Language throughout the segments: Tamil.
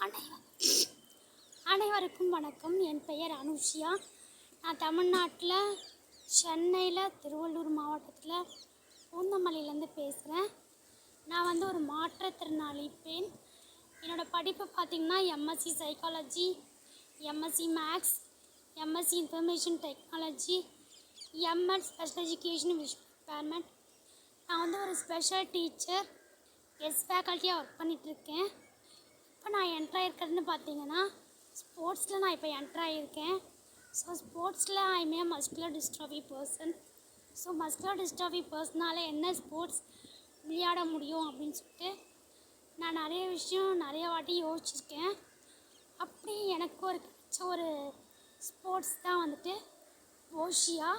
அனை- அனைவருக்கும் வணக்கம். என் பெயர் அனுஷியா. நான் தமிழ்நாட்டில் சென்னையில் திருவள்ளூர் மாவட்டத்தில் பூந்தமல்லியிலேருந்து பேசுகிறேன். நான் ஒரு மாற்றுத்திறனாளி பெண். என்னோடய படிப்பு பார்த்திங்கன்னா MSc psychology, MSc maths, MSc information technology, MEd special education visual impairment. நான் ஒரு ஸ்பெஷல் டீச்சர், கெஸ்ட் ஃபேக்கல்ட்டியாக ஒர்க் பண்ணிகிட்ருக்கேன். இப்போ நான் என்ட்ராயிருக்கிறதுன்னு பார்த்தீங்கன்னா ஸ்போர்ட்ஸில் நான் இப்போ என்ட்ராயிருக்கேன். ஸோ ஸ்போர்ட்ஸில் I'm a muscular dystrophy person. So muscular dystrophy பர்சனால் என்ன ஸ்போர்ட்ஸ் விளையாட முடியும் அப்படின்னு சொல்லிட்டு நான் நிறைய விஷயம் நிறைய வாட்டி யோசிச்சிருக்கேன். அப்படி எனக்கு கிடைச்ச ஒரு ஸ்போர்ட்ஸ் தான் போஷியா.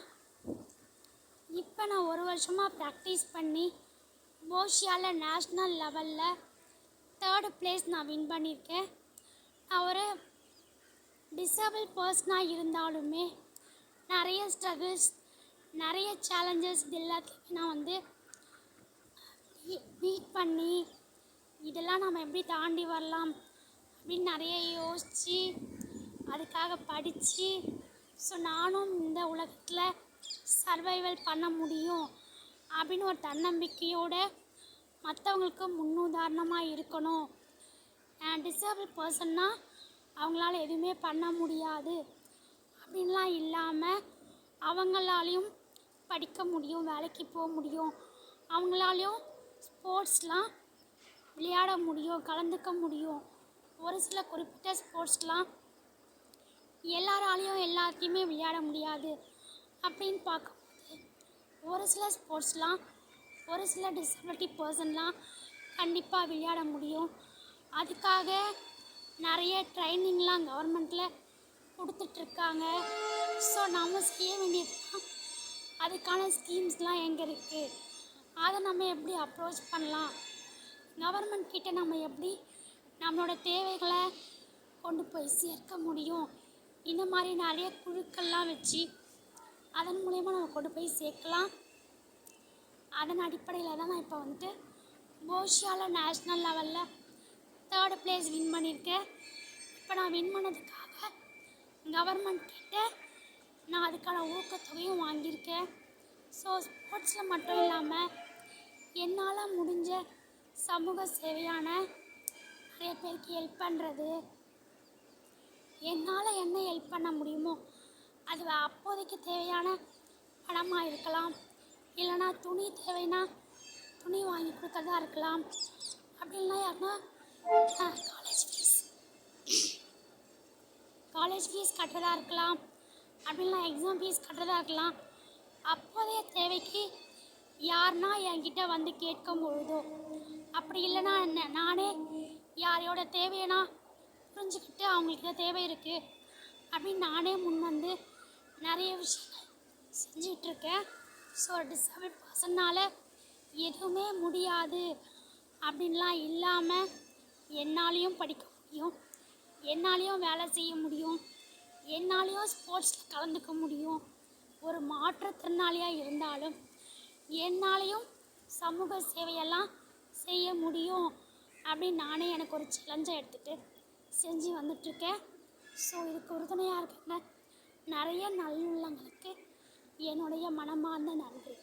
இப்போ நான் ஒரு வருஷமாக ப்ராக்டிஸ் பண்ணி போஷியாவில் நேஷ்னல் லெவலில் 3rd place நான் வின் பண்ணியிருக்கேன். நான் ஒரு டிசேபிள் பர்சனாக இருந்தாலுமே நிறைய ஸ்ட்ரகிள்ஸ், நிறைய சேலஞ்சஸ் இது எல்லாத்தையுமே நான் மீட் பண்ணி இதெல்லாம் நம்ம எப்படி தாண்டி வரலாம் அப்படின்னு நிறைய யோசித்து அதுக்காக படித்து ஸோ நானும் இந்த உலகத்தில் சர்வைவல் பண்ண முடியும் அப்படின்னு ஒரு தன்னம்பிக்கையோடு மற்றவங்களுக்கு முன்னுதாரணமாக இருக்கணும். டிசேபிள் பர்சன்னால் அவங்களால எதுவுமே பண்ண முடியாது அப்படின்லாம் இல்லாமல் அவங்களாலையும் படிக்க முடியும், வேலைக்கு போக முடியும், அவங்களாலையும் ஸ்போர்ட்ஸ்லாம் விளையாட முடியும், கலந்துக்க முடியும். ஒரு சில குறிப்பிட்ட ஸ்போர்ட்ஸ்லாம் எல்லாராலையும் எல்லாத்தையுமே விளையாட முடியாது அப்படின்னு பார்க்கும்போது ஒரு சில ஸ்போர்ட்ஸ்லாம் ஒரு சில டிசபிலிட்டி பர்சன்லாம் கண்டிப்பாக விளையாட முடியும். அதுக்காக நிறைய ட்ரைனிங்லாம் கவர்மெண்ட்டில் கொடுத்துட்ருக்காங்க. ஸோ நம்ம செய்ய வேண்டியதுதான் அதுக்கான ஸ்கீம்ஸ்லாம் எங்கே இருக்குது, அதை நம்ம எப்படி அப்ரோச் பண்ணலாம், கவர்மெண்ட் கிட்ட நம்ம எப்படி நம்மளோட தேவைகளை கொண்டு போய் சேர்க்க முடியும், இந்த மாதிரி நிறைய குழுக்கள்லாம் வச்சு அதன் மூலயமா நம்ம கொண்டு போய் சேர்க்கலாம். அதன் அடிப்படையில் தான் நான் இப்போ போஷியாவில் நேஷ்னல் லெவலில் 3rd place வின் பண்ணியிருக்கேன். இப்போ நான் வின் பண்ணதுக்காக கவர்மெண்ட் கிட்ட நான் அதுக்கான ஊக்கத்தொகையும் வாங்கியிருக்கேன். ஸோ ஸ்போர்ட்ஸில் மட்டும் இல்லாமல் என்னால் முடிஞ்ச சமூக சேவையான நிறைய பேருக்கு ஹெல்ப் பண்ணுறது, என்னால் என்ன ஹெல்ப் பண்ண முடியுமோ அது அப்போதைக்கு தேவையான பணமாக இருக்கலாம், இல்லைனா துணி தேவைன்னா துணி வாங்கி கொடுக்கறதா இருக்கலாம், அப்படின்லாம் யாருன்னா காலேஜ் ஃபீஸ் கட்டுறதா இருக்கலாம், அப்படின்லாம் எக்ஸாம் ஃபீஸ் கட்டுறதா இருக்கலாம். அப்போதைய தேவைக்கு யாருன்னா என்கிட்ட கேட்கும் பொழுதோ, அப்படி இல்லைன்னா நானே யாரையோட தேவையனா புரிஞ்சுக்கிட்டு அவங்களுக்கு தேவை இருக்குது அப்படின்னு நானே முன் நிறைய விஷயங்கள் செஞ்சிகிட்ருக்கேன். ஸோ டிசேபிள் பர்சன்னால் எதுவுமே முடியாது அப்படின்லாம் இல்லாமல் என்னாலேயும் படிக்க முடியும், என்னாலேயும் வேலை செய்ய முடியும், என்னாலேயும் ஸ்போர்ட்ஸில் கலந்துக்க முடியும். ஒரு மாற்றுத்திறனாளியாக இருந்தாலும் என்னாலேயும் சமூக சேவையெல்லாம் செய்ய முடியும் அப்படின்னு நானே எனக்கு ஒரு சேலஞ்சை எடுத்துகிட்டு செஞ்சு வந்துட்டுருக்கேன். ஸோ இதுக்கு உறுதுணையாக இருக்கிற நிறைய நல்லுள்ளங்களுக்கு என்னுடைய மனமார்ந்த நன்றி.